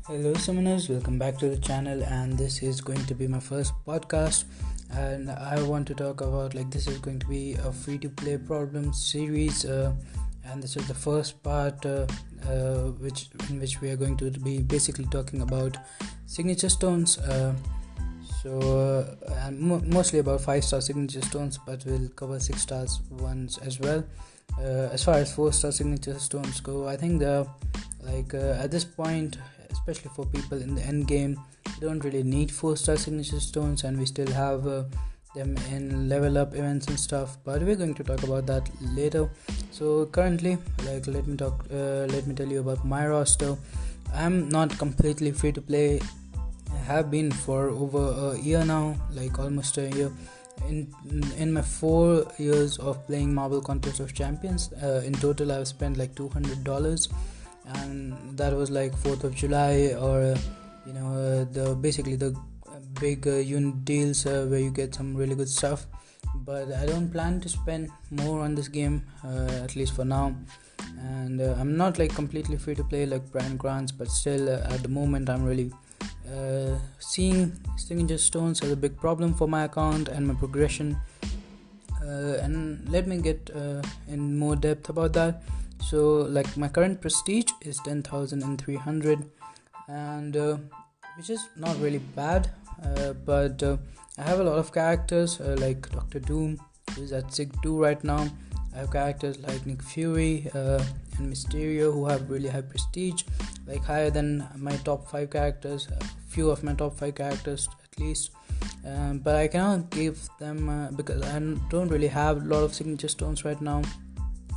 Hello, summoners, welcome back to the channel. And this is going to be my first podcast. And I want to talk about this is going to be a free to play problem series, and this is the first part, which we are going to be basically talking about signature stones. And mostly about 5-star signature stones, but we'll cover 6-star ones as well. As far as 4-star signature stones go, I think at this point, especially for people in the end game, you don't really need 4-star signature stones, and we still have them in level up events and stuff, but we're going to talk about that later. So currently, let me tell you about my roster. I'm not completely free to play. I have been for over a year now, almost a year. In my 4 years of playing Marvel Contest of Champions, in total I've spent $200, and that was 4th of July, or the big unit deals where you get some really good stuff. But I don't plan to spend more on this game, at least for now. And I'm not completely free to play like Brian Grants, but still at the moment I'm really seeing signature stones as a big problem for my account and my progression. And let me get in more depth about that. So my current prestige is 10,300, and which is not really bad, but I have a lot of characters like Dr. Doom, who is at SIG 2 right now. I have characters like Nick Fury and Mysterio, who have really high prestige, higher than my top 5 characters, a few of my top 5 characters at least. But I cannot give them because I don't really have a lot of signature stones right now.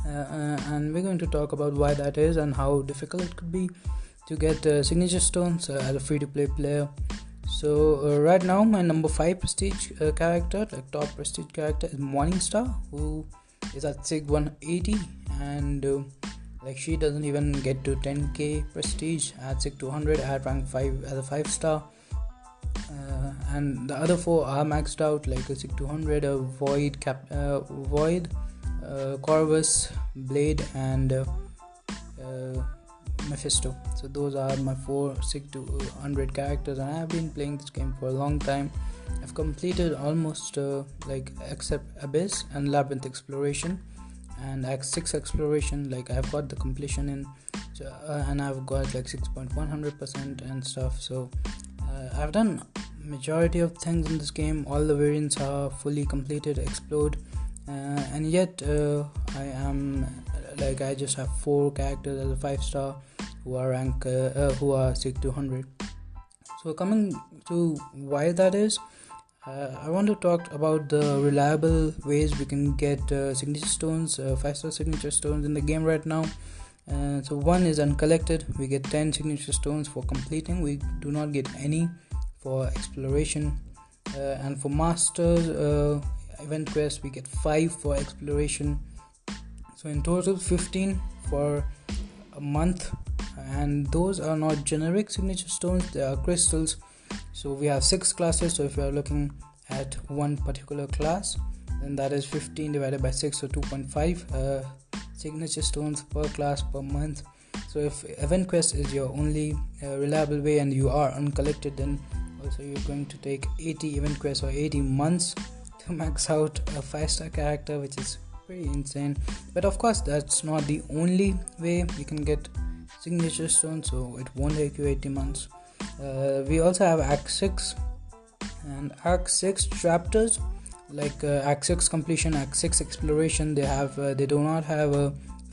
And we're going to talk about why that is and how difficult it could be to get signature stones as a free-to-play player. So right now my number 5 prestige character, top prestige character, is Morningstar, who is at SIG 180, and she doesn't even get to 10k prestige at SIG 200 at rank 5 as a 5-star. And the other 4 are maxed out, a SIG 200, a Void, Corvus, Blade, and Mephisto. So those are my 4 SIG 200 characters, and I have been playing this game for a long time. I've completed almost except Abyss and Labyrinth Exploration and Act 6 Exploration. I've got the completion in, and I've got 6.100% and stuff. So I've done majority of things in this game. All the variants are fully completed, explored. And yet I am I just have 4 characters as a 5-star who are SIG 200. So coming to why that is, I want to talk about the reliable ways we can get signature stones, 5-star signature stones in the game right now. So one is Uncollected. We get 10 signature stones for completing. We do not get any for exploration, and for masters event quest we get 5 for exploration. So in total 15 for a month, and those are not generic signature stones, they are crystals. So we have 6 classes, so if you are looking at one particular class, then that is 15 divided by 6, so 2.5 signature stones per class per month. So if event quest is your only reliable way and you are uncollected, then also you're going to take 80 event quests or 80 months to max out a 5-star character, which is pretty insane. But of course that's not the only way you can get signature stones, so it won't take you 80 months. We also have Act 6 and Act 6 chapters, Act 6 completion, Act 6 exploration. They do not have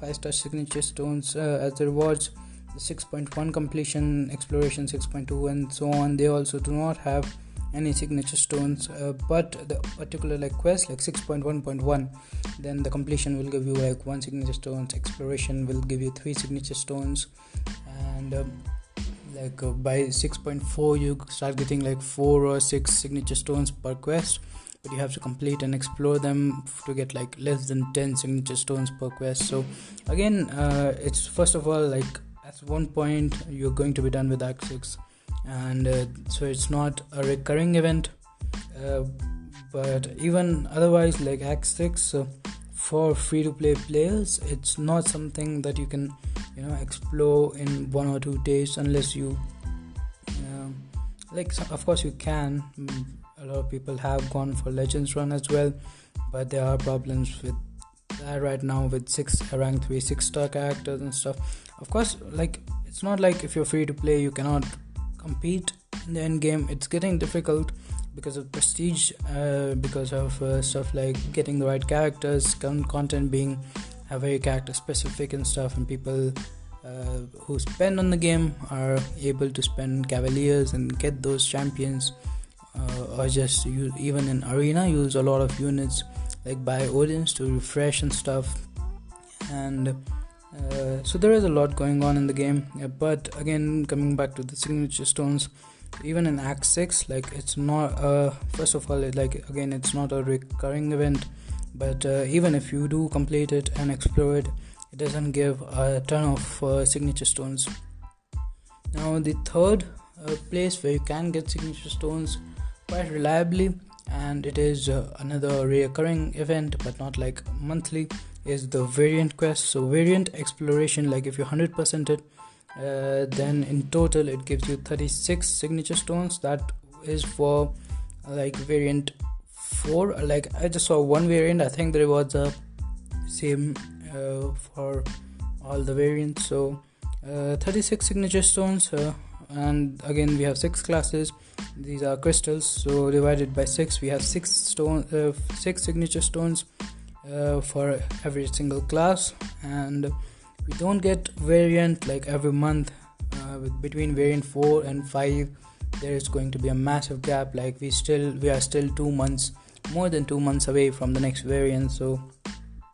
5-star signature stones as the rewards. The 6.1 completion, exploration 6.2, and so on, they also do not have any signature stones, but the particular quest 6.1.1, then the completion will give you 1 signature stones, exploration will give you 3 signature stones, and by 6.4 you start getting 4 or 6 signature stones per quest, but you have to complete and explore them to get less than 10 signature stones per quest. So again, it's first of all at one point you're going to be done with Act 6, and so it's not a recurring event, but even otherwise Act 6 for free to play players, it's not something that you can explore in 1 or 2 days unless you like of course you can. A lot of people have gone for Legends run as well, but there are problems with that right now with rank 3 6-star characters and stuff. Of course, like it's not like if you're free to play you cannot compete in the end game. It's getting difficult because of prestige, because of stuff like getting the right characters, content being very character specific and stuff, and people who spend on the game are able to spend Cavaliers and get those champions, or just use, even in arena, use a lot of units like buy Odins to refresh and stuff. And so there is a lot going on in the game, but again, coming back to the signature stones, even in Act 6, like it's not first of all, again, it's not a recurring event, but even if you do complete it and explore it, it doesn't give a ton of signature stones. Now the third place where you can get signature stones quite reliably, and it is another recurring event but not like monthly, is the variant quest. So variant exploration, like if you 100% it, then in total it gives you 36 signature stones. That is for like variant 4. Like I just saw one variant, I think the rewards are same for all the variants. So 36 signature stones, and again we have 6 classes. These are crystals, so divided by 6 we have 6 signature stones for every single class. And we don't get variant like every month. Between variant 4 and 5 there is going to be a massive gap. Like we are still 2 months, more than 2 months away from the next variant. So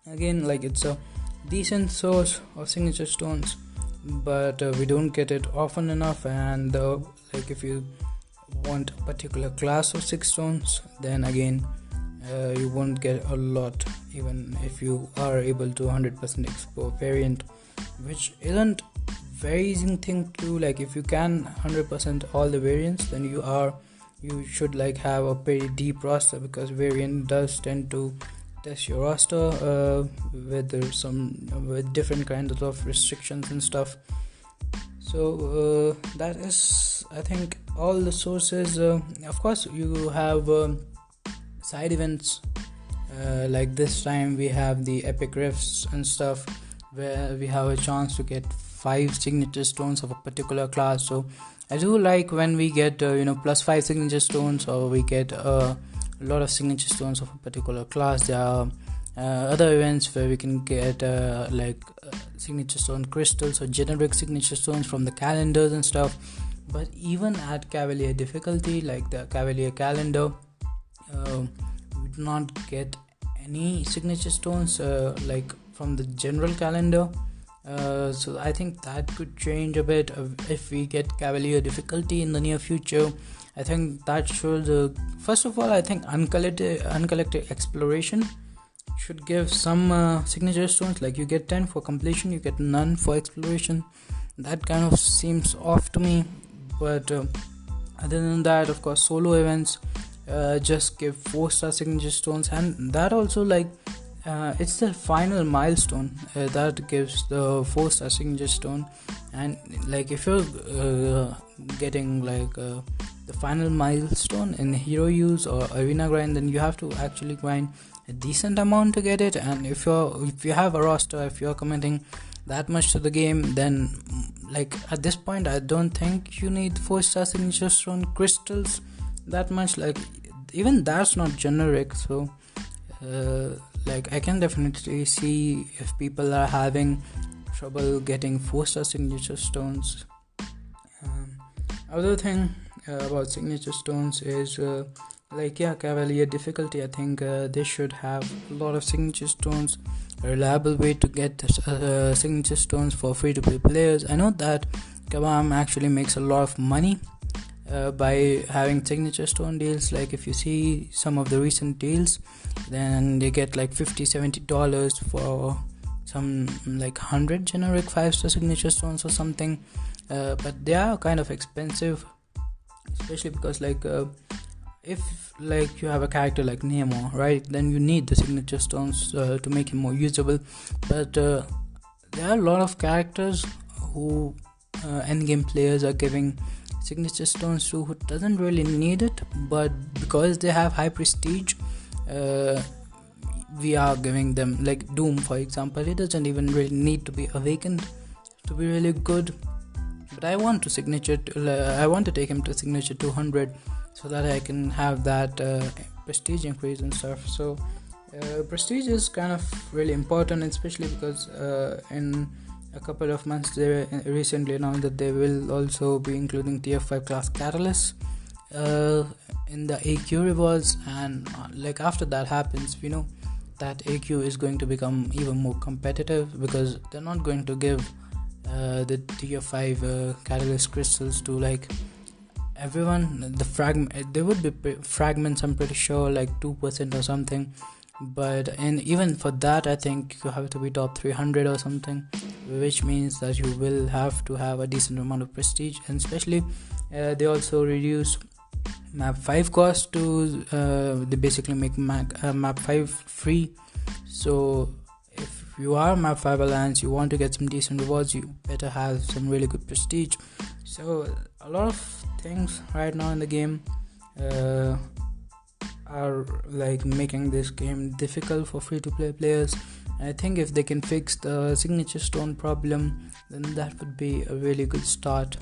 again, like it's a decent source of signature stones, but we don't get it often enough. And like if you want a particular class of 6 stones, then again you won't get a lot, even if you are able to 100% explore variant, which isn't very easy thing to do. Like if you can 100% all the variants, then you should like have a pretty deep roster, because variant does tend to test your roster with different kinds of restrictions and stuff. So that is, I think, all the sources. Of course you have side events, like this time we have the epic rifts and stuff, where we have a chance to get 5 signature stones of a particular class. So I do like when we get plus 5 signature stones, or we get a lot of signature stones of a particular class. There are other events where we can get signature stone crystals or generic signature stones from the calendars and stuff. But even at Cavalier difficulty, like the Cavalier calendar, we do not get any signature stones like from the general calendar. So I think that could change a bit if we get Cavalier difficulty in the near future. I think that should first of all, I think uncollected exploration should give some signature stones. Like you get 10 for completion, you get none for exploration. That kind of seems off to me. But other than that, of course, solo events just give 4-star signature stones, and that also it's the final milestone that gives the 4-star signature stone. And like if you're getting the final milestone in hero use or arena grind, then you have to actually grind a decent amount to get it. And if you have a roster, if you're committing that much to the game, then like at this point I don't think you need 4-star signature stone crystals that much. Like even that's not generic. So I can definitely see if people are having trouble getting 4-star signature stones. Other thing about signature stones is Cavalier difficulty. I think they should have a lot of signature stones, a reliable way to get signature stones for free to play players. I know that Kabam actually makes a lot of money by having signature stone deals. Like if you see some of the recent deals, then they get like $50-$70 for some 100 generic 5-star signature stones or something. But they are kind of expensive, especially because if you have a character like Nemo, right, then you need the signature stones to make him more usable. But there are a lot of characters who endgame players are giving signature stones to who doesn't really need it, but because they have high prestige, we are giving them, like Doom for example. It doesn't even really need to be awakened to be really good, but I want to take him to signature 200 so that I can have that prestige increase and stuff. So prestige is kind of really important, especially because in a couple of months they recently announced that they will also be including tier 5 class catalysts in the AQ rewards, and like after that happens, we know that AQ is going to become even more competitive, because they're not going to give the tier 5 catalyst crystals to like everyone. There would be fragments, I'm pretty sure, like 2% or something, but even for that I think you have to be top 300 or something, which means that you will have to have a decent amount of prestige. And especially they also reduce map 5 cost to they basically make map 5 free. So if you are map 5 alliance, you want to get some decent rewards, you better have some really good prestige. So a lot of things right now in the game are like making this game difficult for free to play players. And I think if they can fix the signature stone problem, then that would be a really good start.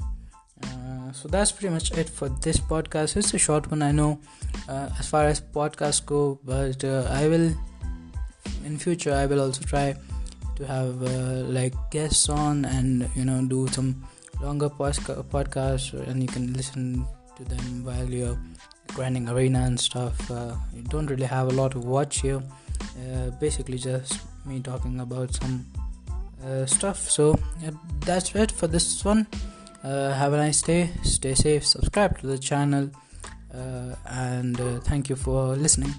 So that's pretty much it for this podcast. It's a short one, I know, as far as podcasts go, but in future I will also try to have like guests on, and do some longer podcasts, and you can listen to them while you're grinding arena and stuff. You don't really have a lot to watch here, basically just me talking about some stuff. So that's it for this one. Have a nice day, stay safe, subscribe to the channel, and thank you for listening.